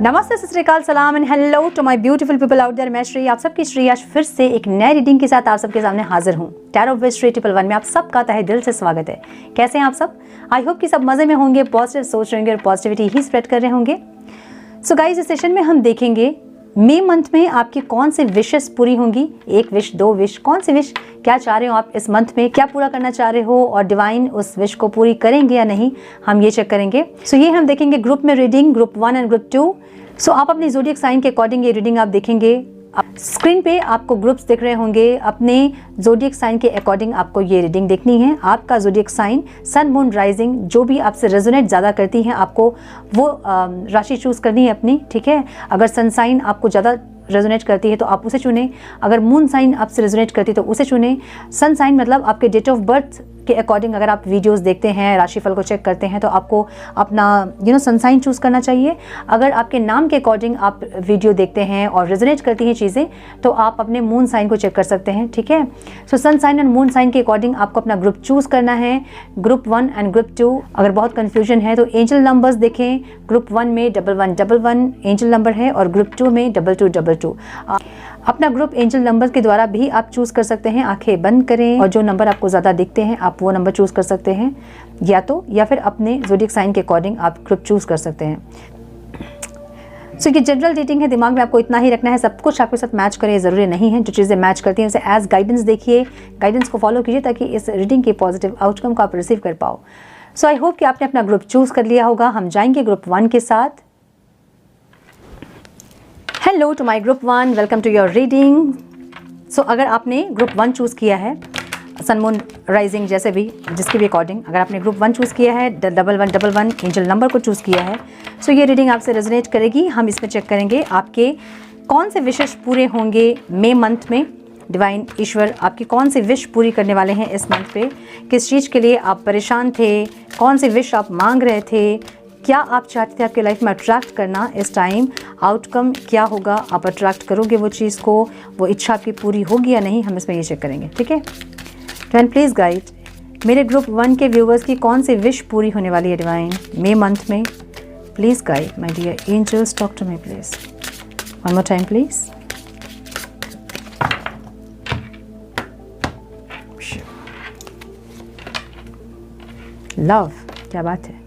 नमस्ते, सत श्री अकाल, सलाम and hello to my beautiful people out there. मैं श्री, आप सबकी श्री आज फिर से एक नई रीडिंग के साथ आप सबके सामने हाजिर हूँ। टैरो विद श्री 111 में आप सबका तहे दिल से स्वागत है। कैसे हैं आप सब? आई होप कि सब मजे में होंगे, पॉजिटिव सोच रहे होंगे और पॉजिटिविटी ही स्प्रेड कर रहे होंगे। सो गाइस, इस सेशन में हम देखेंगे मई मंथ में आपकी कौन सी विशेस पूरी होंगी। 1 विश, 2 विश, कौन सी विश, क्या चाह रहे हो आप इस मंथ में, क्या पूरा करना चाह रहे हो और डिवाइन उस विश को पूरी करेंगे या नहीं, हम ये चेक करेंगे। सो ये हम देखेंगे ग्रुप में रीडिंग, ग्रुप 1 एंड ग्रुप 2। सो आप अपनी ज़ोडिएक साइन के अकॉर्डिंग ये रीडिंग आप देखेंगे। स्क्रीन पे आपको ग्रुप्स दिख रहे होंगे, अपने ज़ोडिएक साइन के अकॉर्डिंग आपको ये रीडिंग देखनी है। आपका ज़ोडिएक साइन, सन, मून, राइजिंग, जो भी आपसे रेजोनेट ज़्यादा करती हैं आपको वो राशि चूज़ करनी है अपनी, ठीक है। अगर सन साइन आपको ज़्यादा रेजोनेट करती है तो आप उसे चुनें। अगर मून साइन आपसे रेजोनेट करती है तो उसे चुनें। सन साइन मतलब आपके डेट ऑफ बर्थ के अकॉर्डिंग अगर आप वीडियोस देखते हैं, राशिफल को चेक करते हैं तो आपको अपना सन साइन चूज़ करना चाहिए। अगर आपके नाम के अकॉर्डिंग आप वीडियो देखते हैं और रेजोनेट करती हैं चीज़ें तो आप अपने मून साइन को चेक कर सकते हैं, ठीक है। So sun sign and moon sign के अकॉर्डिंग आपको अपना ग्रुप चूज़ करना है, ग्रुप 1 एंड ग्रुप 2। अगर बहुत कन्फ्यूजन है तो एंजल नंबर्स देखें। ग्रुप 1 में 1111 एंजल नंबर है और ग्रुप 2 में 2222। अपना ग्रुप एंजल नंबर के द्वारा भी आप चूज़ कर सकते हैं। आंखें बंद करें और जो नंबर आपको ज़्यादा दिखते हैं आप वो नंबर चूज़ कर सकते हैं, या फिर अपने ज़ोडिएक साइन के अकॉर्डिंग आप ग्रुप चूज़ कर सकते हैं। सो ये जनरल रीडिंग है, दिमाग में आपको इतना ही रखना है, सब कुछ आपके साथ मैच करे ज़रूरी नहीं है। जो चीज़ें मैच करती हैं उसे एज गाइडेंस देखिए, गाइडेंस को फॉलो कीजिए ताकि इस रीडिंग के पॉजिटिव आउटकम को आप रिसीव कर पाओ। सो आई होप कि आपने अपना ग्रुप चूज़ कर लिया होगा। हम जाएंगे ग्रुप 1 के साथ। Hello to my group 1, welcome to your reading. So अगर आपने ग्रुप 1 चूज़ किया है, सन, मून, राइजिंग जैसे भी जिसके भी अकॉर्डिंग अगर आपने ग्रुप 1 चूज़ किया है, 1111 एंजल नंबर को चूज़ किया है, सो ये रीडिंग आपसे रेजोनेट करेगी। हम इसमें चेक करेंगे आपके कौन से विशेष पूरे होंगे मई मंथ में। डिवाइन ईश्वर आपकी कौन सी विश पूरी करने वाले हैं इस मंथ पे, किस चीज़ के लिए आप परेशान थे, कौन सी विश आप मांग रहे थे, क्या आप चाहते थे आपके लाइफ में अट्रैक्ट करना, इस टाइम आउटकम क्या होगा, आप अट्रैक्ट करोगे वो चीज़ को, वो इच्छा आपकी पूरी होगी या नहीं, हम इसमें ये चेक करेंगे, ठीक है। डिवाइन प्लीज़ गाइड मेरे ग्रुप 1 के व्यूवर्स की कौन सी विश पूरी होने वाली है डिवाइन मई मंथ में। Please guide my dear angels, talk to me please, one more time please. Love, क्या बात है।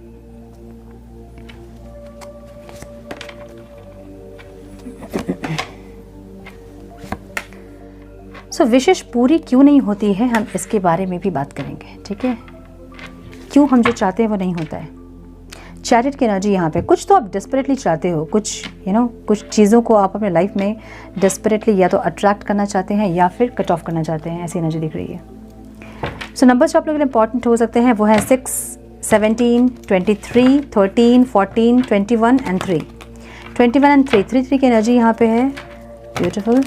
सो विशेष पूरी क्यों नहीं होती है, हम इसके बारे में भी बात करेंगे, ठीक है। क्यों हम जो चाहते हैं वो नहीं होता है। चैरिट की एनर्जी यहाँ पे, कुछ तो आप डेस्परेटली चाहते हो, कुछ कुछ चीज़ों को आप अपने लाइफ में डेस्परेटली या तो अट्रैक्ट करना चाहते हैं या फिर कट ऑफ करना चाहते हैं, ऐसी एनर्जी दिख रही है। सो नंबर्स जो आप लोगों के लिए इंपॉर्टेंट हो सकते हैं वो है 6, 17, 23, 13, 14, 21 एंड 3। 21 एंड 3 की एनर्जी यहाँ पे है। ब्यूटीफुल।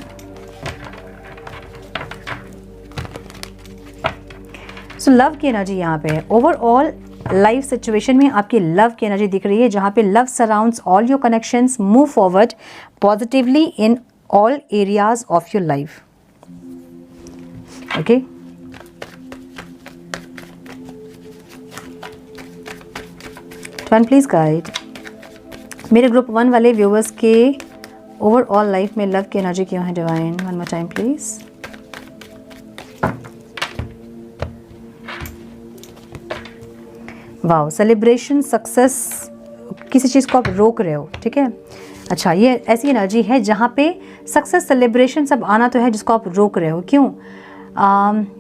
सो लव की एनर्जी यहाँ पे है। ओवरऑल लाइफ सिचुएशन में आपकी लव की एनर्जी दिख रही है, जहाँ पे love surrounds all your connections, move forward positively in all areas of your life. Okay, divine please guide मेरे ग्रुप 1 वाले व्यूवर्स के ओवरऑल लाइफ में लव की एनर्जी क्यों है divine, one more time please. Wow, celebration, success, किसी चीज़ को आप रोक रहे हो, ठीक है। अच्छा, ये ऐसी एनर्जी है जहाँ पे सक्सेस, सेलिब्रेशन सब आना तो है जिसको आप रोक रहे हो। क्यों?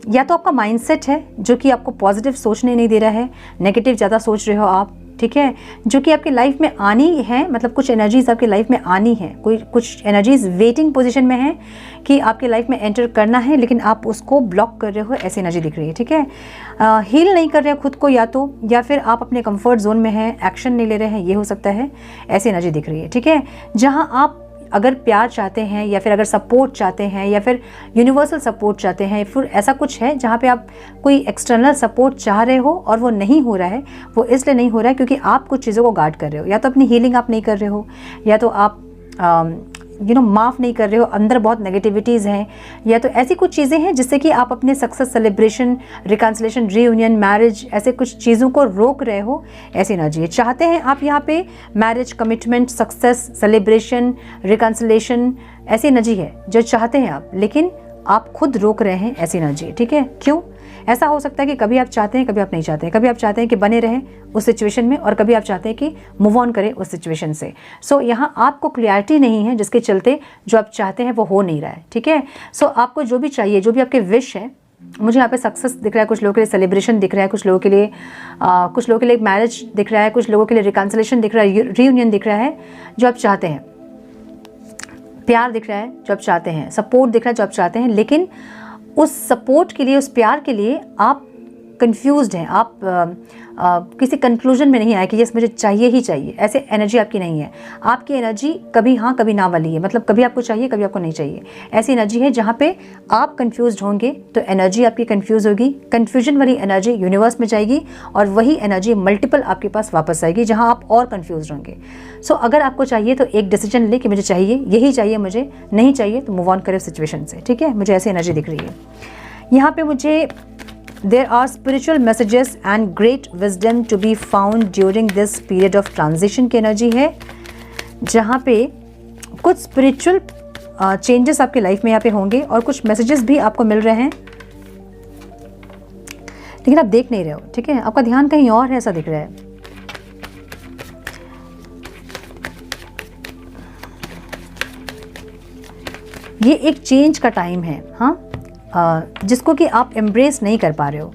या तो आपका माइंडसेट है जो कि आपको पॉजिटिव सोचने नहीं दे रहा है, नेगेटिव ज़्यादा सोच रहे हो आप, ठीक है, जो कि आपकी लाइफ में आनी है। मतलब कुछ एनर्जीज आपकी लाइफ में आनी है, कुछ एनर्जीज वेटिंग पोजीशन में है कि आपकी लाइफ में एंटर करना है, लेकिन आप उसको ब्लॉक कर रहे हो, ऐसी एनर्जी दिख रही है, ठीक है। हील नहीं कर रहे हो खुद को, या फिर आप अपने कंफर्ट जोन में हैं, एक्शन नहीं ले रहे हैं, ये हो सकता है, ऐसी एनर्जी दिख रही है, ठीक है। जहाँ आप अगर प्यार चाहते हैं या फिर अगर सपोर्ट चाहते हैं या फिर यूनिवर्सल सपोर्ट चाहते हैं, फिर ऐसा कुछ है जहाँ पे आप कोई एक्सटर्नल सपोर्ट चाह रहे हो और वो नहीं हो रहा है। वो इसलिए नहीं हो रहा है क्योंकि आप कुछ चीज़ों को गार्ड कर रहे हो, या तो अपनी हीलिंग आप नहीं कर रहे हो, या तो आप माफ़ नहीं कर रहे हो, अंदर बहुत नेगेटिविटीज़ हैं, या तो ऐसी कुछ चीज़ें हैं जिससे कि आप अपने success, celebration, reconciliation, reunion, marriage, ऐसे कुछ चीज़ों को रोक रहे हो, ऐसी एनर्जी है। चाहते हैं आप यहाँ पे marriage, commitment, success, celebration, reconciliation, ऐसी एनर्जी है जो चाहते हैं आप, लेकिन आप खुद रोक रहे हैं, ऐसी एनर्जी है। ठीक है, क्यों? ऐसा हो सकता है कि कभी आप चाहते हैं, कभी आप नहीं चाहते हैं, कभी आप चाहते हैं कि बने रहें उस सिचुएशन में, और कभी आप चाहते हैं कि मूव ऑन करें उस सिचुएशन से। सो यहाँ आपको क्लैरिटी नहीं है, जिसके चलते जो आप चाहते हैं वो हो नहीं रहा है। ठीक है, सो आपको जो भी चाहिए, जो भी आपके विश है, मुझे यहाँ पे सक्सेस दिख रहा है, कुछ लोगों के लिए सेलिब्रेशन दिख रहा है, कुछ लोगों के लिए मैरिज दिख रहा है, कुछ लोगों के लिए रिकन्सिलेशन दिख रहा है, रीयूनियन दिख रहा है जो आप चाहते हैं, प्यार दिख रहा है जो आप चाहते हैं, सपोर्ट दिख रहा है जो आप चाहते हैं, लेकिन उस सपोर्ट के लिए, उस प्यार के लिए आप कंफ्यूज्ड हैं, आप किसी कंक्लूजन में नहीं आए कि यस मुझे चाहिए ही चाहिए। ऐसे एनर्जी आपकी नहीं है। आपकी एनर्जी कभी हाँ कभी ना वाली है, मतलब कभी आपको चाहिए, कभी आपको नहीं चाहिए। ऐसी एनर्जी है जहाँ पे आप कंफ्यूज्ड होंगे तो एनर्जी आपकी कंफ्यूज होगी, कन्फ्यूजन वाली एनर्जी यूनिवर्स में जाएगी और वही एनर्जी मल्टीपल आपके पास वापस आएगी जहाँ आप और कन्फ्यूज होंगे। सो अगर आपको चाहिए तो एक डिसीजन ले कि मुझे चाहिए, यही चाहिए, मुझे नहीं चाहिए तो मूव ऑन करें सिचुएशन से। ठीक है, मुझे ऐसी एनर्जी दिख रही है यहाँ पे। मुझे There are spiritual messages and great wisdom to be found during this period of transition की एनर्जी है, जहाँ पे कुछ स्पिरिचुअल चेंजेस आपके लाइफ में यहाँ पे होंगे और कुछ मैसेजेस भी आपको मिल रहे हैं, लेकिन आप देख नहीं रहे हो। ठीक है, आपका ध्यान कहीं और है, ऐसा दिख रहा है। ये एक चेंज का टाइम है, हाँ, जिसको कि आप एम्ब्रेस नहीं कर पा रहे हो।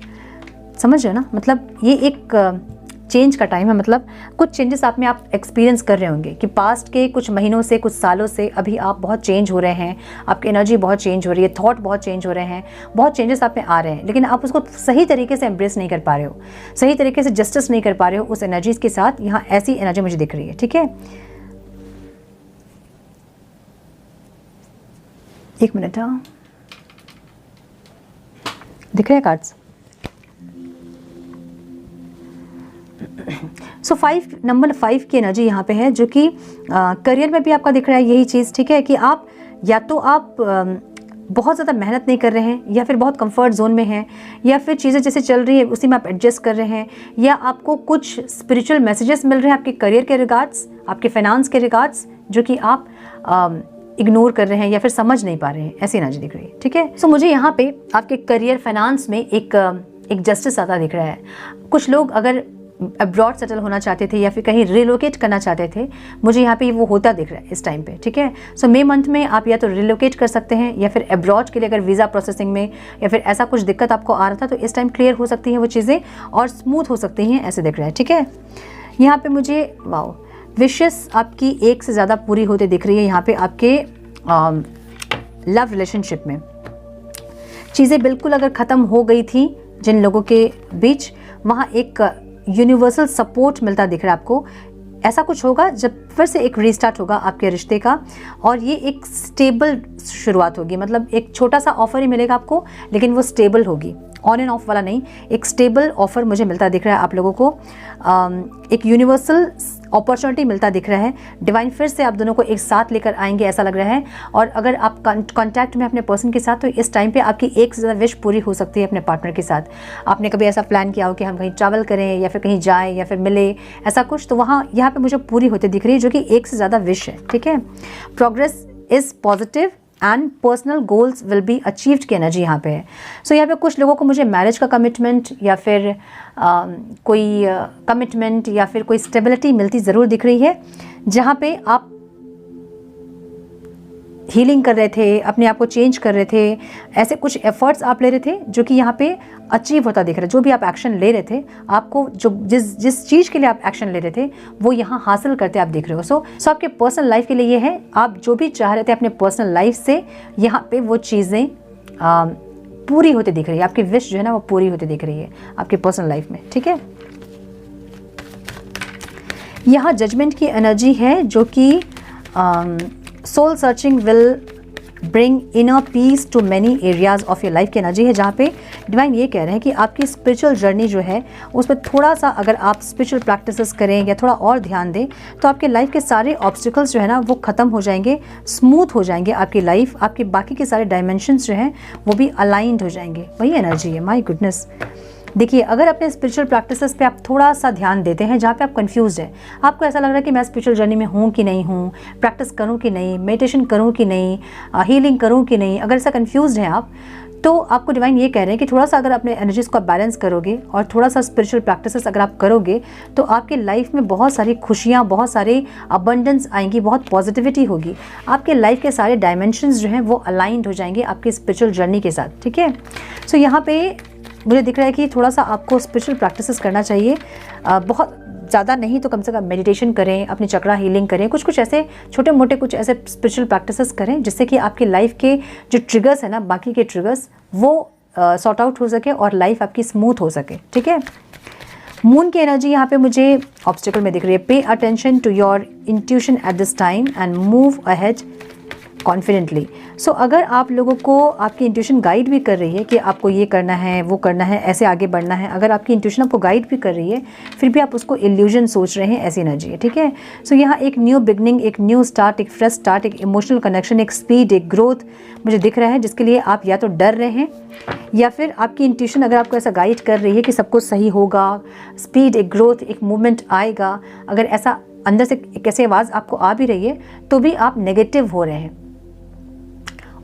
समझ रहे हो ना, मतलब ये एक चेंज का टाइम है। मतलब कुछ चेंजेस आप में आप एक्सपीरियंस कर रहे होंगे कि पास्ट के कुछ महीनों से, कुछ सालों से अभी आप बहुत चेंज हो रहे हैं, आपकी एनर्जी बहुत चेंज हो रही है, थॉट बहुत चेंज हो रहे हैं, बहुत चेंजेस आप में आ रहे हैं, लेकिन आप उसको सही तरीके से एम्ब्रेस नहीं कर पा रहे हो, सही तरीके से जस्टिस नहीं कर पा रहे हो उस एनर्जीज के साथ। यहाँ ऐसी एनर्जी मुझे दिख रही है। ठीक है, एक मिनट, हाँ, दिख रहे हैं कार्ड्स। सो नंबर 5 की एनर्जी यहाँ पे है, जो कि करियर में भी आपका दिख रहा है यही चीज़। ठीक है, कि आप या तो आप बहुत ज़्यादा मेहनत नहीं कर रहे हैं, या फिर बहुत कंफर्ट जोन में हैं, या फिर चीज़ें जैसे चल रही है उसी में आप एडजस्ट कर रहे हैं, या आपको कुछ स्पिरिचुअल मैसेजेस मिल रहे हैं आपके करियर के रिगार्ड्स, आपके फाइनेंस के रिगार्ड्स, जो कि आप इग्नोर कर रहे हैं या फिर समझ नहीं पा रहे हैं। ऐसी एनर्जी दिख रही है। ठीक है, सो मुझे यहाँ पे आपके करियर, फाइनेंस में एक जस्टिस आता दिख रहा है। कुछ लोग अगर अब्रॉड सेटल होना चाहते थे या फिर कहीं रिलोकेट करना चाहते थे, मुझे यहाँ पे वो होता दिख रहा है इस टाइम पे। ठीक है, सो मई मंथ में आप या तो रिलोकेट कर सकते हैं, या फिर अब्रॉड के लिए अगर वीज़ा प्रोसेसिंग में या फिर ऐसा कुछ दिक्कत आपको आ रहा था तो इस टाइम क्लियर हो सकती हैं वो चीज़ें और स्मूथ हो सकती हैं, ऐसे दिख रहा है। ठीक है, यहाँ पे मुझे वाओ विशेस आपकी एक से ज़्यादा पूरी होते दिख रही है। यहाँ पे आपके लव रिलेशनशिप में चीज़ें बिल्कुल अगर ख़त्म हो गई थी जिन लोगों के बीच, वहाँ एक यूनिवर्सल सपोर्ट मिलता दिख रहा है आपको। ऐसा कुछ होगा जब फिर से एक रीस्टार्ट होगा आपके रिश्ते का, और ये एक स्टेबल शुरुआत होगी। मतलब एक छोटा सा ऑफर ही मिलेगा आपको, लेकिन वो स्टेबल होगी, ऑन एंड ऑफ वाला नहीं। एक स्टेबल ऑफर मुझे मिलता दिख रहा है आप लोगों को, एक यूनिवर्सल अपॉर्चुनिटी मिलता दिख रहा है। डिवाइन फिर से आप दोनों को एक साथ लेकर आएंगे, ऐसा लग रहा है। और अगर आप कांटेक्ट में अपने पर्सन के साथ, तो इस टाइम पे आपकी एक से ज़्यादा विश पूरी हो सकती है अपने पार्टनर के साथ। आपने कभी ऐसा प्लान किया हो कि हम कहीं ट्रैवल करें या फिर कहीं जाएं या फिर मिले, ऐसा कुछ, तो वहाँ यहाँ पे मुझे पूरी होती दिख रही है, जो कि एक से ज़्यादा विश है। ठीक है, progress is positive and personal goals will be achieved की एनर्जी यहाँ पे है। सो यहाँ पे कुछ लोगों को मुझे मैरिज का कमिटमेंट या फिर कोई कमिटमेंट या फिर कोई स्टेबिलिटी मिलती ज़रूर दिख रही है, जहाँ पे आप हीलिंग कर रहे थे, अपने आप को चेंज कर रहे थे, ऐसे कुछ एफर्ट्स आप ले रहे थे जो कि यहाँ पे अचीव होता दिख रहा है। जो भी आप एक्शन ले रहे थे, आपको जो जिस चीज़ के लिए आप एक्शन ले रहे थे वो यहाँ हासिल करते आप दिख रहे हो। सो आपके पर्सनल लाइफ के लिए ये है, आप जो भी चाह रहे थे अपने पर्सनल लाइफ से, यहाँ पे वो चीज़ें पूरी होती दिख रही है। आपकी विश जो है ना वो पूरी होती दिख रही है आपके पर्सनल लाइफ में। ठीक है, यहाँ जजमेंट की एनर्जी है, जो कि soul searching will bring inner peace to many areas of your life की एनर्जी है, जहाँ पे डिवाइन ये कह रहे हैं कि आपकी स्पिरिचुअल जर्नी जो है उस पर थोड़ा सा अगर आप स्पिरिचुअल प्रैक्टिसेस करें या थोड़ा और ध्यान दें तो आपके लाइफ के सारे ऑब्स्टिकल्स जो है ना वो ख़त्म हो जाएंगे, स्मूथ हो जाएंगे आपकी लाइफ, आपके बाकी के सारे डायमेंशंस जो हैं वो भी अलाइंड हो जाएंगे। वही एनर्जी है। माय गुडनेस, देखिए अगर अपने स्पिरिचुअल प्रैक्टिसेस पे आप थोड़ा सा ध्यान देते हैं, जहाँ पे आप कंफ्यूज हैं, आपको ऐसा लग रहा है कि मैं स्पिरिचुअल जर्नी में हूँ कि नहीं हूँ, प्रैक्टिस करूँ कि नहीं, मेडिटेशन करूँ कि नहीं, हीलिंग करूँ कि नहीं, अगर ऐसा कंफ्यूज हैं आप, तो आपको डिवाइन ये कह रहे हैं कि थोड़ा सा अगर अपने एनर्जीज को बैलेंस करोगे और थोड़ा सा स्पिरिचुअल प्रैक्टिसेस अगर आप करोगे तो आपके लाइफ में बहुत सारी खुशियाँ, बहुत सारे अबंडेंस आएंगी, बहुत पॉजिटिविटी होगी, आपके लाइफ के सारे डायमेंशंस जो हैं वो अलाइंड हो जाएंगे आपकी स्पिरिचुअल जर्नी के साथ। ठीक है, सो यहाँ पे मुझे दिख रहा है कि थोड़ा सा आपको स्पिरिचुअल प्रैक्टिसेस करना चाहिए, बहुत ज़्यादा नहीं तो कम से कम मेडिटेशन करें, अपनी चक्रा हीलिंग करें, कुछ ऐसे छोटे मोटे कुछ ऐसे स्पिरिचुअल प्रैक्टिसेस करें जिससे कि आपकी लाइफ के जो ट्रिगर्स है ना, बाकी के ट्रिगर्स वो सॉर्ट आउट हो सके और लाइफ आपकी स्मूथ हो सके। ठीक है, मून की एनर्जी यहाँ पे मुझे ऑब्स्टिकल में दिख रही है। Pay attention to your intuition at this time and move ahead confidently. So अगर आप लोगों को आपकी इंट्यूशन गाइड भी कर रही है कि आपको ये करना है, वो करना है, ऐसे आगे बढ़ना है, अगर आपकी इंट्यूशन आपको गाइड भी कर रही है फिर भी आप उसको इल्यूजन सोच रहे हैं, ऐसी एनर्जी है। ठीक है, सो यहाँ एक न्यू बिगनिंग, एक न्यू स्टार्ट, एक फ्रेश स्टार्ट, एक इमोशनल कनेक्शन, एक स्पीड, एक ग्रोथ मुझे दिख रहा है, जिसके लिए आप या तो डर रहे हैं या फिर आपकी इंट्यूशन अगर आपको ऐसा गाइड कर रही है कि सब कुछ सही होगा, स्पीड, एक ग्रोथ, एक मूवमेंट आएगा, अगर ऐसा अंदर से एक ऐसी आवाज़ आपको आ भी रही है तो भी आप नेगेटिव हो रहे हैं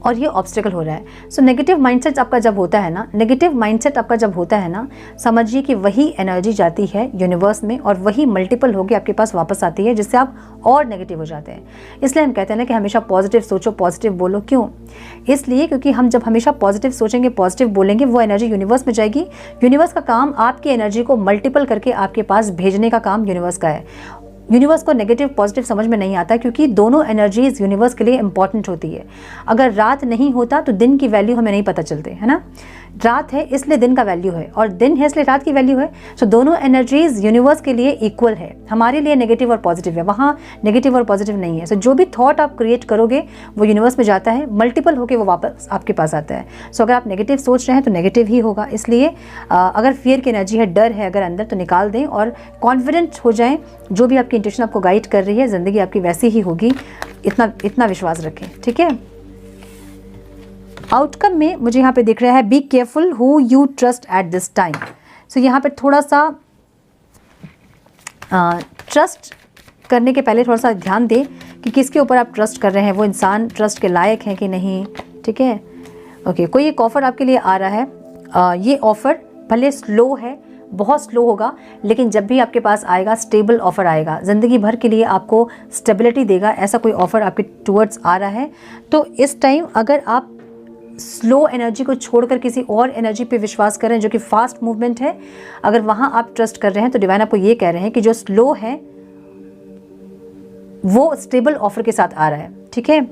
और ये ऑब्स्टिकल हो रहा है। सो नेगेटिव माइंडसेट आपका जब होता है ना, नेगेटिव माइंडसेट आपका जब होता है ना, समझिए कि वही एनर्जी जाती है यूनिवर्स में और वही मल्टीपल होकर आपके पास वापस आती है, जिससे आप और नेगेटिव हो जाते हैं। इसलिए हम कहते हैं ना कि हमेशा पॉजिटिव सोचो, पॉजिटिव बोलो। क्यों? इसलिए क्योंकि हम जब हमेशा पॉजिटिव सोचेंगे, पॉजिटिव बोलेंगे, वो एनर्जी यूनिवर्स में जाएगी। यूनिवर्स का काम आपकी एनर्जी को मल्टीपल करके आपके पास भेजने का काम यूनिवर्स का है। यूनिवर्स को नेगेटिव पॉजिटिव समझ में नहीं आता क्योंकि दोनों एनर्जीज यूनिवर्स के लिए इंपॉर्टेंट होती है। अगर रात नहीं होता तो दिन की वैल्यू हमें नहीं पता चलती है ना, रात है इसलिए दिन का वैल्यू है और दिन है इसलिए रात की वैल्यू है। सो दोनों एनर्जीज यूनिवर्स के लिए इक्वल है, हमारे लिए नेगेटिव और पॉजिटिव है, वहाँ नेगेटिव और पॉजिटिव नहीं है। सो जो भी थॉट आप क्रिएट करोगे वो यूनिवर्स में जाता है, मल्टीपल होकर वो वापस आपके पास आता है। सो अगर आप नेगेटिव सोच रहे हैं तो नेगेटिव ही होगा। इसलिए अगर फियर की एनर्जी है, डर है अगर अंदर, तो निकाल दें और कॉन्फिडेंट हो जाएं। जो भी आपकी इंट्यूशन आपको गाइड कर रही है, ज़िंदगी आपकी वैसी ही होगी, इतना विश्वास रखें। ठीक है, आउटकम में मुझे यहाँ पे दिख रहा है be careful who you trust at this time. So यहाँ पे थोड़ा सा ट्रस्ट करने के पहले थोड़ा सा ध्यान दें कि किसके ऊपर आप ट्रस्ट कर रहे हैं, वो इंसान ट्रस्ट के लायक है कि नहीं। ठीक है, ओके, कोई एक ऑफ़र आपके लिए आ रहा है। ये ऑफ़र भले स्लो है, बहुत स्लो होगा, लेकिन जब भी आपके पास आएगा स्टेबल ऑफ़र आएगा, ज़िंदगी भर के लिए आपको स्टेबिलिटी देगा, ऐसा कोई ऑफ़र आपके टूवर्ड्स आ रहा है। तो इस टाइम अगर आप स्लो एनर्जी को छोड़कर किसी और एनर्जी पे विश्वास कर रहे हैं जो कि फास्ट मूवमेंट है, अगर वहाँ आप ट्रस्ट कर रहे हैं तो डिवाइन आपको ये कह रहे हैं कि जो स्लो है वो स्टेबल ऑफर के साथ आ रहा है। ठीक है,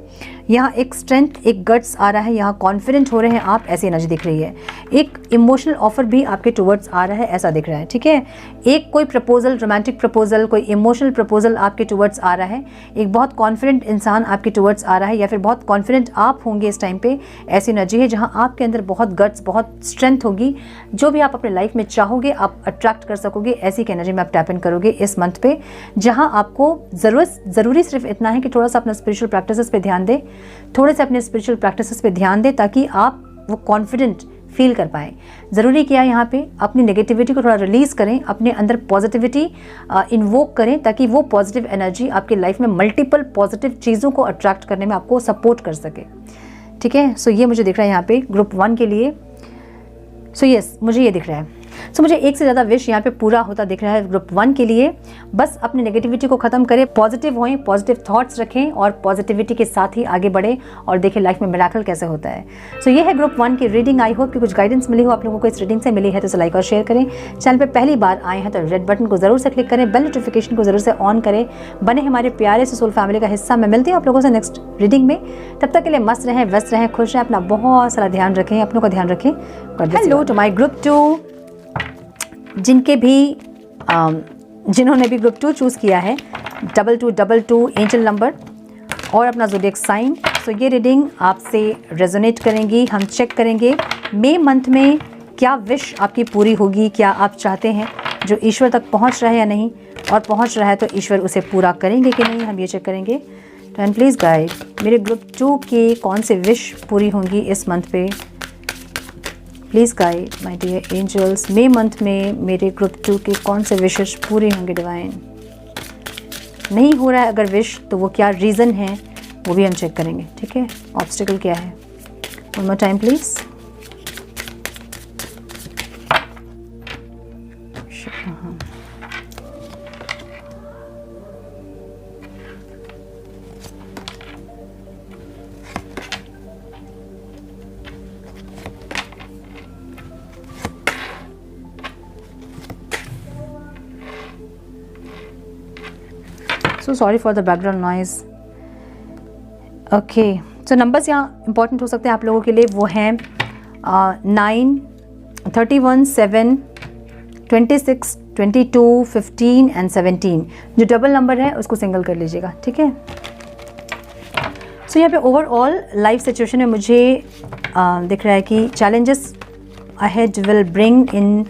यहाँ एक स्ट्रेंथ, एक गट्स आ रहा है, यहाँ कॉन्फिडेंट हो रहे हैं आप, ऐसी एनर्जी दिख रही है। एक इमोशनल ऑफर भी आपके टुवर्ड्स आ रहा है, ऐसा दिख रहा है। ठीक है, एक कोई प्रपोजल, रोमांटिक प्रपोजल, कोई इमोशनल प्रपोजल आपके टुवर्ड्स आ रहा है। एक बहुत कॉन्फिडेंट इंसान आपके टुवर्ड्स आ रहा है या फिर बहुत कॉन्फिडेंट आप होंगे इस टाइम पे, ऐसी एनर्जी है जहाँ आपके अंदर बहुत गट्स, बहुत स्ट्रेंथ होगी। जो भी आप अपने लाइफ में चाहोगे आप अट्रैक्ट कर सकोगे, ऐसी की एनर्जी में आप टैप इन करोगे इस मंथ पे, जहाँ आपको ज़रूरी सिर्फ इतना है कि थोड़ा सा अपना स्पिरिचुअल प्रैक्टिसेस पे ध्यान दें, थोड़े से अपने स्पिरिचुअल प्रैक्टिसेस पे ध्यान दें ताकि आप वो कॉन्फिडेंट फील कर पाएँ। ज़रूरी क्या है यहाँ पे, अपनी नेगेटिविटी को थोड़ा रिलीज़ करें, अपने अंदर पॉजिटिविटी इन्वोक करें ताकि वो पॉजिटिव एनर्जी आपकी लाइफ में मल्टीपल पॉजिटिव चीज़ों को अट्रैक्ट करने में आपको सपोर्ट कर सके। ठीक है, सो ये मुझे दिख रहा है यहाँ पे ग्रुप 1 के लिए। सो यस, मुझे ये दिख रहा है। सो मुझे एक से ज़्यादा विश यहाँ पे पूरा होता दिख रहा है ग्रुप 1 के लिए। बस अपनी नेगेटिविटी को ख़त्म करें, पॉजिटिव होएं, पॉजिटिव थॉट्स रखें और पॉजिटिविटी के साथ ही आगे बढ़ें और देखें लाइफ में मिरेकल कैसे होता है। सो ये है ग्रुप 1 की रीडिंग। आई होप कि कुछ गाइडेंस मिली हो आप लोगों को, इस रीडिंग से मिली है तो इसे लाइक और शेयर करें। चैनल पर पहली बार आए हैं तो रेड बटन को ज़रूर से क्लिक करें, बेल नोटिफिकेशन को ज़रूर से ऑन करें, बने हमारे प्यारे से सोल फैमिली का हिस्सा। मैं मिलती हूँ आप लोगों से नेक्स्ट रीडिंग में। तब तक के लिए मस्त रहें, व्यस्त रहें, खुश रहें, अपना बहुत सारा ध्यान रखें, अपनों का ध्यान रखें। हेलो टू माई ग्रुप 2, जिन्होंने भी ग्रुप 2 चूज़ किया है, 2222 एंजल नंबर, और अपना ज़ोडिएक साइन। सो ये रीडिंग आपसे रेजोनेट करेंगी। हम चेक करेंगे मई मंथ में क्या विश आपकी पूरी होगी, क्या आप चाहते हैं, जो ईश्वर तक पहुंच रहा है या नहीं, और पहुंच रहा है तो ईश्वर उसे पूरा करेंगे कि नहीं, हम ये चेक करेंगे। तो एंड प्लीज़ गाइड मेरे ग्रुप 2 के कौन से विश पूरी होंगी इस मंथ पे। Please guide my dear angels, May month में मेरे ग्रुप 2 के कौन से विशेष पूरे होंगे डिवाइन। नहीं हो रहा है अगर विश, तो वो क्या रीज़न है वो भी हम चेक करेंगे, ठीक है। ऑब्स्टिकल क्या है, one more time please. So sorry for the background noise. Okay, so numbers यहाँ important हो सकते हैं आप लोगों के लिए। वो हैं 9, 31, 7, 26, 22, 15 एंड 17। जो डबल नंबर है उसको सिंगल कर लीजिएगा, ठीक है। सो यहाँ पे ओवरऑल लाइफ सिचुएशन में मुझे दिख रहा है कि challenges ahead will bring in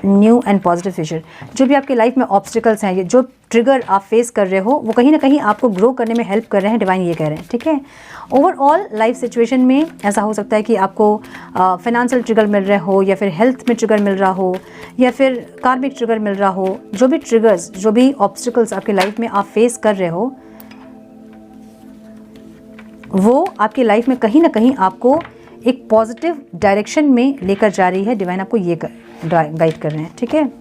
new and positive future. जो भी आपकी लाइफ में ऑब्स्टिकल्स हैं, ये जो ट्रिगर आप फेस कर रहे हो, वो कहीं ना कहीं आपको ग्रो करने में हेल्प कर रहे हैं, डिवाइन ये कह रहे हैं, ठीक है। ओवरऑल लाइफ सिचुएशन में ऐसा हो सकता है कि आपको फाइनेंशियल ट्रिगर मिल रहे हो, या फिर हेल्थ में ट्रिगर मिल रहा हो, या फिर कार्मिक ट्रिगर मिल रहा हो। जो भी ट्रिगर्स, जो भी ऑब्स्टिकल्स आपकी लाइफ में आप फेस कर रहे हो, वो आपकी लाइफ में कहीं ना कहीं आपको एक पॉजिटिव डायरेक्शन में लेकर जा रही है। डिवाइन आपको ये गाइड कर रहे हैं, ठीक है।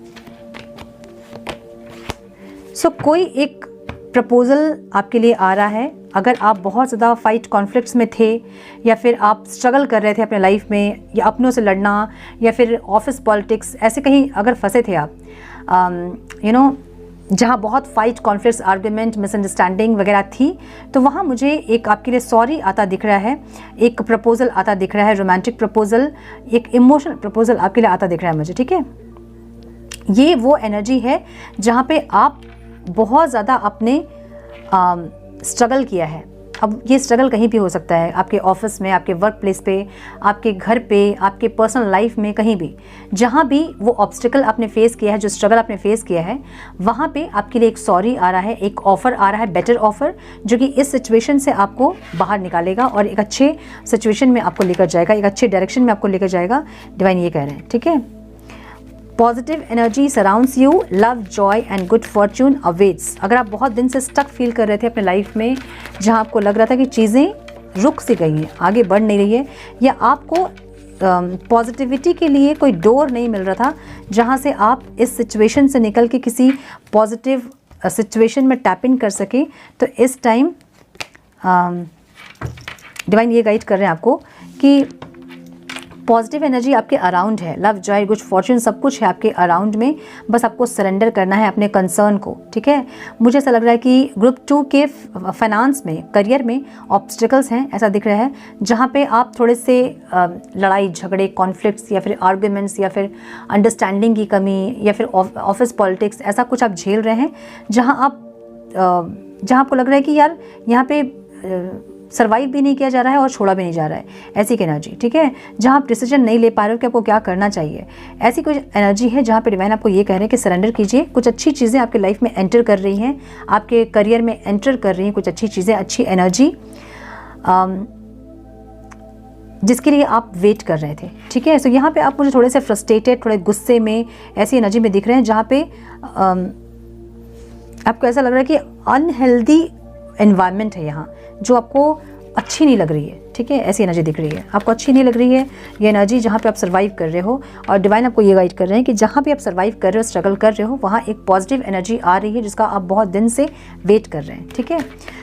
सो कोई एक प्रपोजल आपके लिए आ रहा है। अगर आप बहुत ज़्यादा फाइट कॉन्फ्लिक्ट्स में थे, या फिर आप स्ट्रगल कर रहे थे अपने लाइफ में, या अपनों से लड़ना, या फिर ऑफिस पॉलिटिक्स, ऐसे कहीं अगर फंसे थे आप, जहाँ बहुत फाइट कॉन्फ्लिक्ट्स, आर्ग्यूमेंट, मिसअंडरस्टैंडिंग वगैरह थी, तो वहाँ मुझे एक आपके लिए सॉरी आता दिख रहा है, एक प्रपोजल आता दिख रहा है, रोमांटिक प्रपोजल, एक इमोशनल प्रपोजल आपके लिए आता दिख रहा है मुझे, ठीक है। ये वो एनर्जी है जहाँ पे आप बहुत ज़्यादा आपने स्ट्रगल किया है। अब ये स्ट्रगल कहीं भी हो सकता है, आपके ऑफिस में, आपके वर्क प्लेस पे, आपके घर पे, आपके पर्सनल लाइफ में, कहीं भी जहाँ भी वो ऑब्स्टिकल आपने फेस किया है, जो स्ट्रगल आपने फेस किया है, वहाँ पे आपके लिए एक सॉरी आ रहा है, एक ऑफ़र आ रहा है, बेटर ऑफ़र, जो कि इस सिचुएशन से आपको बाहर निकालेगा और एक अच्छे सिचुएशन में आपको लेकर जाएगा, एक अच्छे डायरेक्शन में आपको लेकर जाएगा। डिवाइन ये कह रहे हैं, ठीक है। Positive energy surrounds you, love, Joy and good Fortune awaits. अगर आप बहुत दिन से स्टक फील कर रहे थे अपने लाइफ में, जहां आपको लग रहा था कि चीज़ें रुक सी गई हैं, आगे बढ़ नहीं रही है, या आपको पॉजिटिविटी के लिए कोई डोर नहीं मिल रहा था जहां से आप इस सिचुएशन से निकल के किसी पॉजिटिव सिचुएशन में टैप इन कर सके, तो इस टाइम डिवाइन ये गाइड कर रहे हैं आपको कि पॉजिटिव एनर्जी आपके अराउंड है। लव, जॉय, गुड फॉर्च्यून सब कुछ है आपके अराउंड में, बस आपको सरेंडर करना है अपने कंसर्न को, ठीक है। मुझे ऐसा लग रहा है कि ग्रुप 2 के फाइनेंस में, करियर में ऑब्स्टिकल्स हैं, ऐसा दिख रहा है, जहाँ पे आप थोड़े से लड़ाई झगड़े, कॉन्फ्लिक्ट्स, या फिर आर्ग्यूमेंट्स, या फिर अंडरस्टैंडिंग की कमी, या फिर ऑफिस पॉलिटिक्स, ऐसा कुछ आप झेल रहे हैं, जहाँ आपको लग रहा है कि यार यहाँ पे सर्वाइव भी नहीं किया जा रहा है और छोड़ा भी नहीं जा रहा है, ऐसी की एनर्जी, ठीक है। जहाँ आप डिसीजन नहीं ले पा रहे हो कि आपको क्या करना चाहिए, ऐसी कुछ एनर्जी है जहाँ पे डिवाइन आपको ये कह रहे हैं कि सरेंडर कीजिए। कुछ अच्छी चीज़ें आपके लाइफ में एंटर कर रही हैं, आपके करियर में एंटर कर रही हैं कुछ अच्छी चीज़ें, अच्छी एनर्जी, जिसके लिए आप वेट कर रहे थे, ठीक है। सो यहाँ पे आप मुझे थोड़े से फ्रस्ट्रेटेड, थोड़े गुस्से में, ऐसी एनर्जी में दिख रहे हैं, जहाँ पे आपको ऐसा लग रहा है कि अनहेल्दी एनवायरनमेंट है यहाँ, जो आपको अच्छी नहीं लग रही है, ठीक है। ऐसी एनर्जी दिख रही है, आपको अच्छी नहीं लग रही है ये एनर्जी जहाँ पे आप सर्वाइव कर रहे हो। और डिवाइन आपको ये गाइड कर रहे हैं कि जहाँ भी आप सर्वाइव कर रहे हो, स्ट्रगल कर रहे हो, वहाँ एक पॉजिटिव एनर्जी आ रही है जिसका आप बहुत दिन से वेट कर रहे हैं, ठीक है।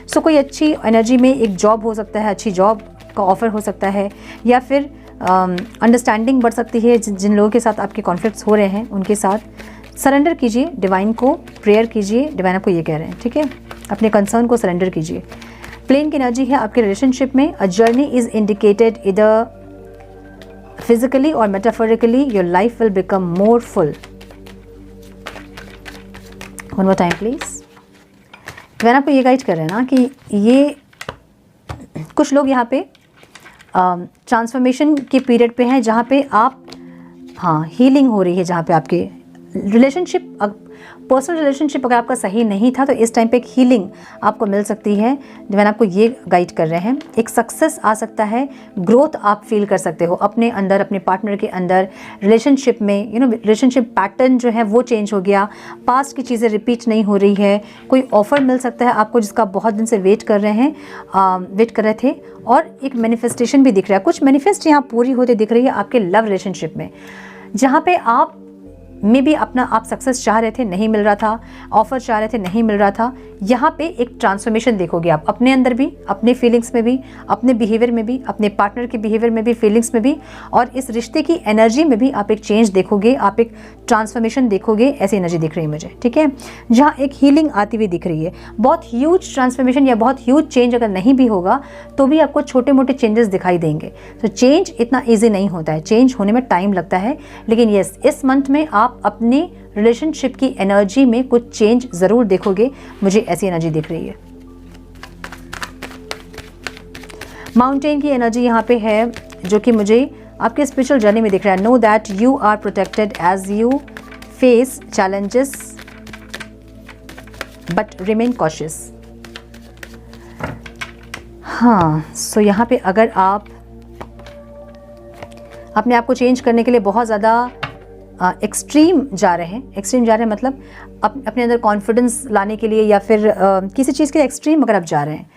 सो कोई अच्छी एनर्जी में एक जॉब हो सकता है, अच्छी जॉब का ऑफर हो सकता है, या फिर अंडरस्टैंडिंग बढ़ सकती है। जिन लोगों के साथ आपके कॉन्फ्लिक्ट्स हो रहे हैं उनके साथ सरेंडर कीजिए, डिवाइन को प्रेयर कीजिए। डिवाइन आपको ये कह रहे हैं, ठीक है, अपने कंसर्न को सरेंडर कीजिए। प्लेन की एनर्जी है आपके रिलेशनशिप में, अ जर्नी इज इंडिकेटेड इधर फिजिकली और metaphorically, your life will become more full. One more time please. मैंने आपको ये गाइड कर रहे हैं ना कि ये कुछ लोग यहाँ पे ट्रांसफॉर्मेशन के पीरियड पे हैं, जहाँ पे आप हीलिंग हो रही है, जहाँ पे आपके रिलेशनशिप, पर्सनल रिलेशनशिप अगर आपका सही नहीं था तो इस टाइम पे एक हीलिंग आपको मिल सकती है। जो मैंने आपको ये गाइड कर रहे हैं, एक सक्सेस आ सकता है, ग्रोथ आप फील कर सकते हो अपने अंदर, अपने पार्टनर के अंदर, रिलेशनशिप में। रिलेशनशिप पैटर्न जो है वो चेंज हो गया, पास्ट की चीज़ें रिपीट नहीं हो रही है, कोई ऑफ़र मिल सकता है आपको जिसका बहुत दिन से वेट कर रहे थे, और एक मैनिफेस्टेशन भी दिख रहा है। कुछ मैनिफेस्ट यहाँ पूरी होते दिख रही है आपके लव रिलेशनशिप में, जहाँ पे आप मे भी आप सक्सेस चाह रहे थे, नहीं मिल रहा था, ऑफर चाह रहे थे, नहीं मिल रहा था। यहाँ पे एक ट्रांसफॉर्मेशन देखोगे आप अपने अंदर भी, अपने फीलिंग्स में भी, अपने बिहेवियर में भी, अपने पार्टनर के बिहेवियर में भी, फीलिंग्स में भी, और इस रिश्ते की एनर्जी में भी आप एक चेंज देखोगे, आप एक ट्रांसफॉर्मेशन देखोगे। ऐसी एनर्जी दिख रही है मुझे, ठीक है, जहाँ एक हीलिंग आती हुई दिख रही है। बहुत ह्यूज ट्रांसफॉर्मेशन या बहुत ह्यूज चेंज अगर नहीं भी होगा तो भी आपको छोटे मोटे चेंजेस दिखाई देंगे। तो चेंज इतना ईजी नहीं होता है, चेंज होने में टाइम लगता है, लेकिन यस, इस मंथ में आप अपने रिलेशनशिप की एनर्जी में कुछ चेंज ज़रूर देखोगे। मुझे ऐसी एनर्जी दिख रही है। माउंटेन की एनर्जी यहाँ पे है, जो कि मुझे आपके स्पिरिचुअल जर्नी में दिख रहा है। Know that you are protected as you face challenges but remain cautious. So यहाँ पे अगर आप अपने आप को चेंज करने के लिए बहुत ज़्यादा एक्सट्रीम जा रहे हैं, मतलब अपने अंदर कॉन्फिडेंस लाने के लिए, या फिर किसी चीज़ के एक्सट्रीम अगर आप जा रहे हैं,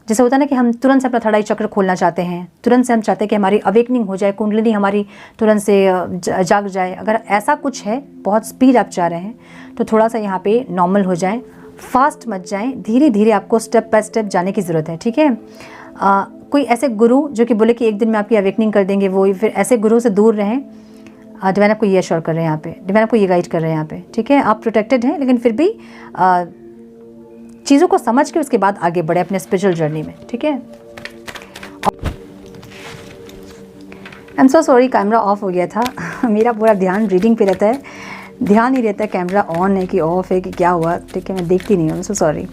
जैसे होता है ना कि हम तुरंत से अपना थर्ड आई चक्र खोलना चाहते हैं, तुरंत से हम चाहते हैं कि हमारी अवेकनिंग हो जाए, कुंडलिनी हमारी तुरंत से जाग जाए। अगर ऐसा कुछ है, बहुत स्पीड आप चाह रहे हैं, तो थोड़ा सा यहाँ पे नॉर्मल हो जाए, फास्ट मत जाएं, धीरे धीरे आपको स्टेप बाय स्टेप जाने की ज़रूरत है, ठीक है। कोई ऐसे गुरु जो कि बोले कि एक दिन में आपकी अवेकनिंग कर देंगे, वो फिर ऐसे गुरु से दूर रहें। डिवाइन आपको ये अश्योर कर रहे हैं यहाँ पे, डिवाइन आपको ये गाइड कर रहे हैं यहाँ पे, ठीक है। आप प्रोटेक्टेड हैं, लेकिन फिर भी चीज़ों को समझ के उसके बाद आगे बढ़े अपने स्पिरिचुअल जर्नी में, ठीक है। आई am so sorry, camera off हो गया था। मेरा पूरा ध्यान रीडिंग पे रहता है, ध्यान नहीं रहता है कैमरा ऑन है कि ऑफ है कि क्या हुआ, ठीक है, मैं देखती नहीं हूँ। I am so sorry.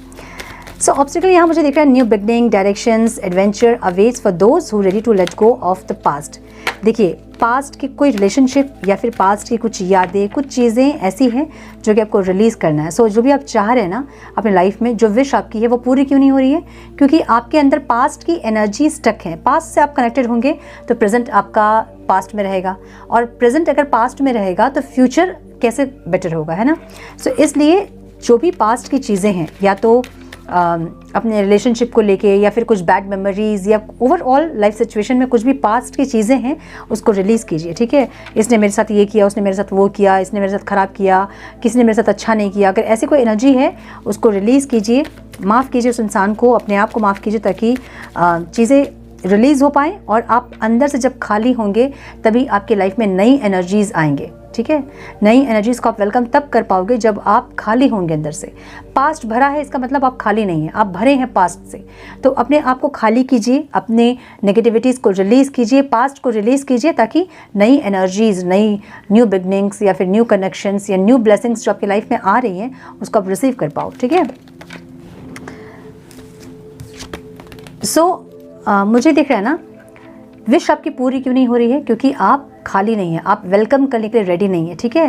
So obstacle यहाँ मुझे दिख रहा है, new beginning, directions, adventure awaits for those who ready to let go of the past. देखिए, पास्ट की कोई रिलेशनशिप या फिर पास्ट की कुछ यादें, कुछ चीज़ें ऐसी हैं जो कि आपको रिलीज़ करना है। सो जो भी आप चाह रहे हैं ना अपने लाइफ में, जो विश आपकी है वो पूरी क्यों नहीं हो रही है? क्योंकि आपके अंदर पास्ट की एनर्जी स्टक है। पास्ट से आप कनेक्टेड होंगे तो प्रेजेंट आपका पास्ट में रहेगा, और प्रेजेंट अगर पास्ट में रहेगा तो फ्यूचर कैसे बेटर होगा, है ना। सो इसलिए जो भी पास्ट की चीज़ें हैं, या तो अपने रिलेशनशिप को लेके, या फिर कुछ बैड मेमोरीज, या ओवरऑल लाइफ सिचुएशन में कुछ भी पास्ट की चीज़ें हैं, उसको रिलीज़ कीजिए, ठीक है। इसने मेरे साथ ये किया, उसने मेरे साथ वो किया, इसने मेरे साथ ख़राब किया, किसी ने मेरे साथ अच्छा नहीं किया। अगर ऐसी कोई एनर्जी है उसको रिलीज़ कीजिए, माफ़ कीजिए उस इंसान को, अपने आप को माफ़ कीजिए, ताकि चीज़ें रिलीज़ हो पाएँ, और आप अंदर से जब खाली होंगे तभी आपकी लाइफ में नई एनर्जीज़ आएंगे, ठीक है। नई एनर्जीज़ को आप वेलकम तब कर पाओगे जब आप खाली होंगे अंदर से। पास्ट भरा है, इसका मतलब आप खाली नहीं हैं, आप भरे हैं पास्ट से। तो अपने आप को खाली कीजिए, अपने नेगेटिविटीज़ को रिलीज़ कीजिए, पास्ट को रिलीज़ कीजिए, ताकि नई एनर्जीज़, नई न्यू बिगनिंग्स या फिर न्यू कनेक्शंस या न्यू ब्लेसिंग्स जो आपकी लाइफ में आ रही हैं उसको आप रिसीव कर पाओ, ठीक है। मुझे दिख रहा है ना, विश आपकी पूरी क्यों नहीं हो रही है? क्योंकि आप खाली नहीं है, आप वेलकम करने के लिए रेडी नहीं है, ठीक है।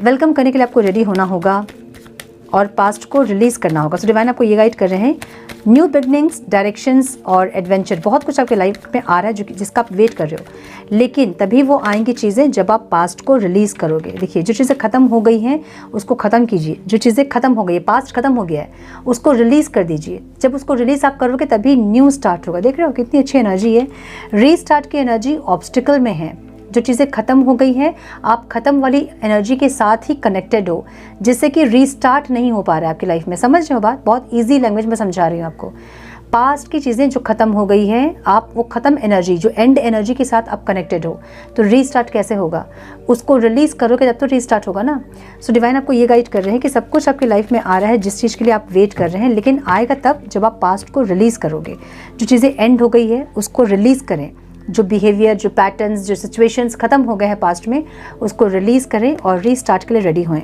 वेलकम करने के लिए आपको रेडी होना होगा और पास्ट को रिलीज़ करना होगा। सो डिवाइन आपको ये गाइड कर रहे हैं, न्यू बिगनिंग्स, डायरेक्शंस और एडवेंचर, बहुत कुछ आपके लाइफ में आ रहा है जो कि जिसका आप वेट कर रहे हो, लेकिन तभी वो आएंगी चीज़ें जब आप पास्ट को रिलीज़ करोगे। देखिए, जो चीज़ें ख़त्म हो गई हैं उसको ख़त्म कीजिए, जो चीज़ें ख़त्म हो गई है, पास्ट ख़त्म हो गया है, उसको रिलीज़ कर दीजिए। जब उसको रिलीज़ आप करोगे तभी न्यू स्टार्ट होगा। देख रहे हो कितनी अच्छी एनर्जी है, रीस्टार्ट की एनर्जी ऑब्स्टिकल में है। जो चीज़ें ख़त्म हो गई हैं, आप ख़त्म वाली एनर्जी के साथ ही कनेक्टेड हो, जिससे कि रीस्टार्ट नहीं हो पा रहा है आपकी लाइफ में। समझ रहे हो बात? बहुत इजी लैंग्वेज में समझा रही हूँ आपको। पास्ट की चीज़ें जो ख़त्म हो गई हैं, आप वो ख़त्म एनर्जी, जो एंड एनर्जी के साथ आप कनेक्टेड हो, तो रीस्टार्ट कैसे होगा? उसको रिलीज़ करोगे तब तो रीस्टार्ट होगा ना। सो डिवाइन आपको ये गाइड कर रहे हैं कि सब कुछ आपकी लाइफ में आ रहा है जिस चीज़ के लिए आप वेट कर रहे हैं, लेकिन आएगा तब जब आप पास्ट को रिलीज़ करोगे। जो चीज़ें एंड हो गई है उसको रिलीज़ करें, जो बिहेवियर, जो पैटर्न्स, जो सिचुएशंस ख़त्म हो गए हैं पास्ट में, उसको रिलीज़ करें और रीस्टार्ट के लिए रेडी होएं।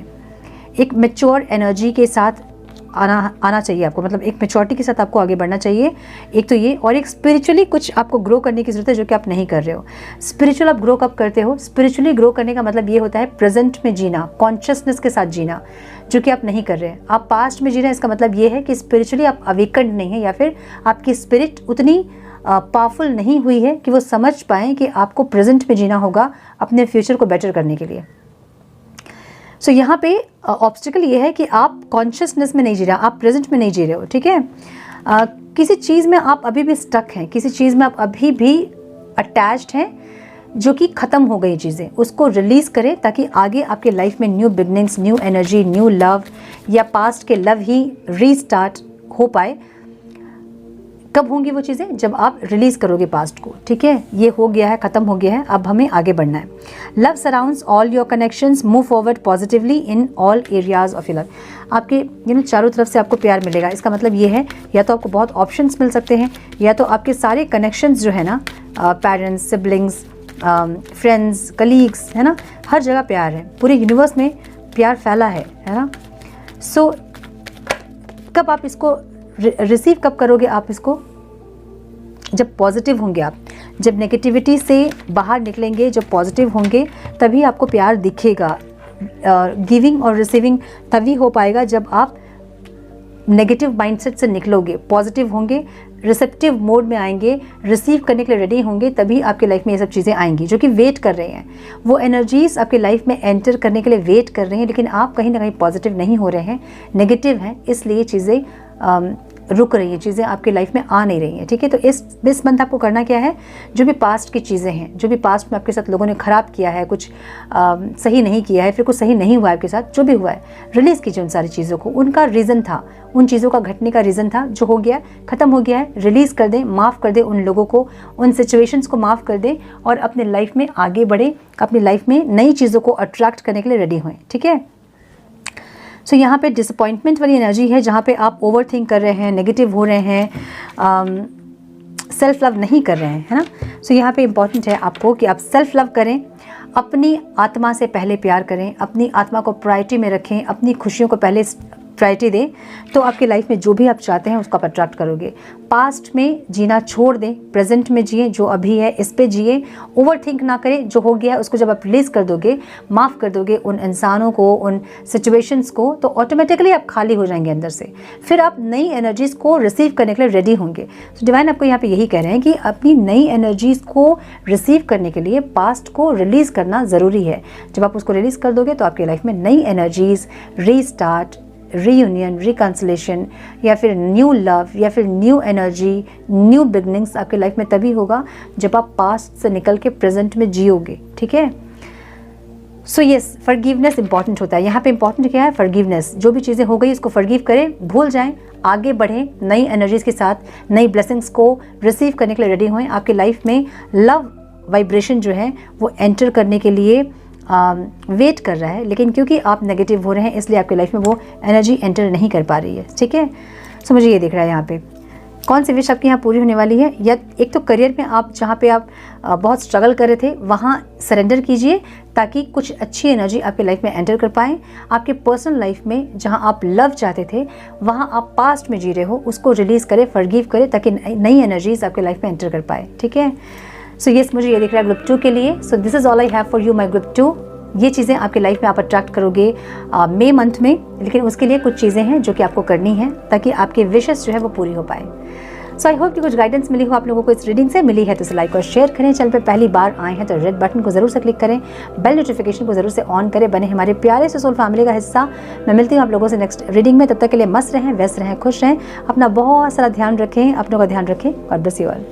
एक मैच्योर एनर्जी के साथ आना चाहिए आपको, मतलब एक मैच्योरिटी के साथ आपको आगे बढ़ना चाहिए। एक तो ये, और एक स्पिरिचुअली कुछ आपको ग्रो करने की ज़रूरत है जो कि आप नहीं कर रहे हो। स्पिरिचुअल आप ग्रो कब करते हो? स्पिरिचुअली ग्रो करने का मतलब ये होता है प्रेजेंट में जीना, कॉन्शियसनेस के साथ जीना, जो कि आप नहीं कर रहे हैं। आप पास्ट में जी रहे हैं, इसका मतलब ये है कि स्पिरिचुअली आप अवेकन्ड नहीं है, या फिर आपकी स्पिरिट उतनी पावरफुल नहीं हुई है कि वो समझ पाएँ कि आपको प्रेजेंट में जीना होगा अपने फ्यूचर को बेटर करने के लिए। सो यहाँ पे ऑब्स्टिकल ये है कि आप कॉन्शियसनेस में नहीं जी रहे, आप प्रेजेंट में नहीं जी रहे हो, ठीक है। किसी चीज़ में आप अभी भी स्टक हैं, किसी चीज़ में आप अभी भी अटैच्ड हैं जो कि ख़त्म हो गई चीज़ें, उसको रिलीज़ करें ताकि आगे आपके लाइफ में new beginnings, new energy, new love या पास्ट के लव ही रीस्टार्ट हो पाए। कब होंगी वो चीज़ें? जब आप रिलीज़ करोगे पास्ट को, ठीक है। ये हो गया है, ख़त्म हो गया है, अब हमें आगे बढ़ना है। Love surrounds all your connections, move forward positively in all areas of your life. आपके चारों तरफ से आपको प्यार मिलेगा। इसका मतलब ये है, या तो आपको बहुत ऑप्शंस मिल सकते हैं, या तो आपके सारे कनेक्शंस जो है ना, पेरेंट्स, सिबलिंग्स, फ्रेंड्स, कलीग्स, है ना, हर जगह प्यार है, पूरे यूनिवर्स में प्यार फैला है ना। सो कब आप इसको रिसीव कब करोगे? आप इसको जब पॉजिटिव होंगे, आप जब नेगेटिविटी से बाहर निकलेंगे, जब पॉजिटिव होंगे, तभी आपको प्यार दिखेगा। गिविंग और रिसीविंग तभी हो पाएगा जब आप नेगेटिव माइंडसेट से निकलोगे, पॉजिटिव होंगे, रिसेप्टिव मोड में आएंगे, रिसीव करने के लिए रेडी होंगे, तभी आपकी लाइफ में ये सब चीज़ें आएंगी जो कि वेट कर रहे हैं। वो एनर्जीज आपकी लाइफ में एंटर करने के लिए वेट कर रहे हैं, लेकिन आप कहीं ना कहीं पॉजिटिव नहीं हो रहे हैं, नेगेटिव हैं, इसलिए चीज़ें रुक रही हैं, चीज़ें आपकी लाइफ में आ नहीं रही हैं, ठीक है। तो इस मंथ आपको करना क्या है? जो भी पास्ट की चीज़ें हैं, जो भी पास्ट में आपके साथ लोगों ने ख़राब किया है, कुछ सही नहीं किया है, फिर कुछ सही नहीं हुआ है आपके साथ, जो भी हुआ है, रिलीज़ कीजिए उन सारी चीज़ों को। उनका रीज़न था, उन चीज़ों का घटने का रीज़न था, जो हो गया, ख़त्म हो गया है, रिलीज़ कर दें, माफ़ कर दें उन लोगों को, उन सिचुएशंस को माफ़ कर दें, और अपने लाइफ में आगे बढ़ें, अपनी लाइफ में नई चीज़ों को अट्रैक्ट करने के लिए रेडी हों, ठीक है। सो यहाँ पे डिसअपॉइंटमेंट वाली एनर्जी है, जहाँ पे आप ओवर थिंक कर रहे हैं, नेगेटिव हो रहे हैं, सेल्फ लव नहीं कर रहे हैं, है ना। सो यहाँ पे इम्पॉर्टेंट है आपको कि आप सेल्फ लव करें, अपनी आत्मा से पहले प्यार करें, अपनी आत्मा को प्रायोरिटी में रखें, अपनी खुशियों को पहले प्रायोरिटी दें, तो आपकी लाइफ में जो भी आप चाहते हैं उसको आप अट्रैक्ट करोगे। पास्ट में जीना छोड़ दें, प्रेजेंट में जिए, जो अभी है इस पे जिए, ओवर थिंक ना करें। जो हो गया है उसको जब आप रिलीज़ कर दोगे, माफ़ कर दोगे उन इंसानों को, उन सिचुएशंस को, तो ऑटोमेटिकली आप खाली हो जाएंगे अंदर से, फिर आप नई एनर्जीज़ को रिसीव करने के लिए रेडी होंगे। तो डिवाइन आपको यहाँ पे यही कह रहे हैं कि अपनी नई एनर्जीज़ को रिसीव करने के लिए पास्ट को रिलीज़ करना ज़रूरी है। जब आप उसको रिलीज़ कर दोगे तो आपकी लाइफ में नई एनर्जीज़, रीस्टार्ट, रीयूनियन, रिकन्सिलेशन, या फिर न्यू लव, या फिर न्यू एनर्जी, न्यू बिगनिंग्स आपकी लाइफ में तभी होगा जब आप पास्ट से निकल के प्रेजेंट में जियोगे, ठीक है। सो यस, फॉरगिवनेस इंपॉर्टेंट होता है। यहाँ पे इंपॉर्टेंट क्या है? फॉरगिवनेस। जो भी चीज़ें हो गई उसको फॉरगिव करें, भूल जाएं, आगे बढ़ें, नई एनर्जीज के साथ, नई ब्लेसिंग्स को रिसीव करने के लिए रेडी होएं। आपकी लाइफ में लव वाइब्रेशन जो है वो एंटर करने के लिए वेट कर रहा है, लेकिन क्योंकि आप नेगेटिव हो रहे हैं इसलिए आपकी लाइफ में वो एनर्जी एंटर नहीं कर पा रही है, ठीक है। सो मुझे ये दिख रहा है यहाँ पे कौन सी विश आपकी यहाँ पूरी होने वाली है। या एक तो करियर में आप जहाँ पे आप बहुत स्ट्रगल कर रहे थे वहाँ सरेंडर कीजिए ताकि कुछ अच्छी एनर्जी आपके लाइफ में एंटर कर पाएँ। आपके पर्सनल लाइफ में जहाँ आप लव चाहते थे वहाँ आप पास्ट में जी रहे हो, उसको रिलीज़ करें, फॉरगिव करें ताकि नई एनर्जीज आपके लाइफ में एंटर कर पाए, ठीक है। सो यस, मुझे ये दिख रहा है ग्रुप 2 के लिए। So this is all I have for you my group 2। ये चीज़ें आपकी लाइफ में आप अट्रैक्ट करोगे मई मंथ में, लेकिन उसके लिए कुछ चीज़ें हैं जो कि आपको करनी है ताकि आपके विशेस जो है वो पूरी हो पाए। सो आई होप कि कुछ गाइडेंस मिली हो आप लोगों को इस रीडिंग से। मिली है तो इसे लाइक और शेयर करें। चैनल पे पहली बार आए हैं तो रेड बटन को जरूर से क्लिक करें, बेल नोटिफिकेशन को जरूर से ऑन करें, बने हमारे प्यारे से सोल फैमिली का हिस्सा। मैं मिलती हूँ आप लोगों से नेक्स्ट रीडिंग में। तब तक के लिए मस्त रहें, व्यस्त रहें, खुश रहें, अपना बहुत सारा ध्यान रखें, अपनों का ध्यान रखें। God bless you all.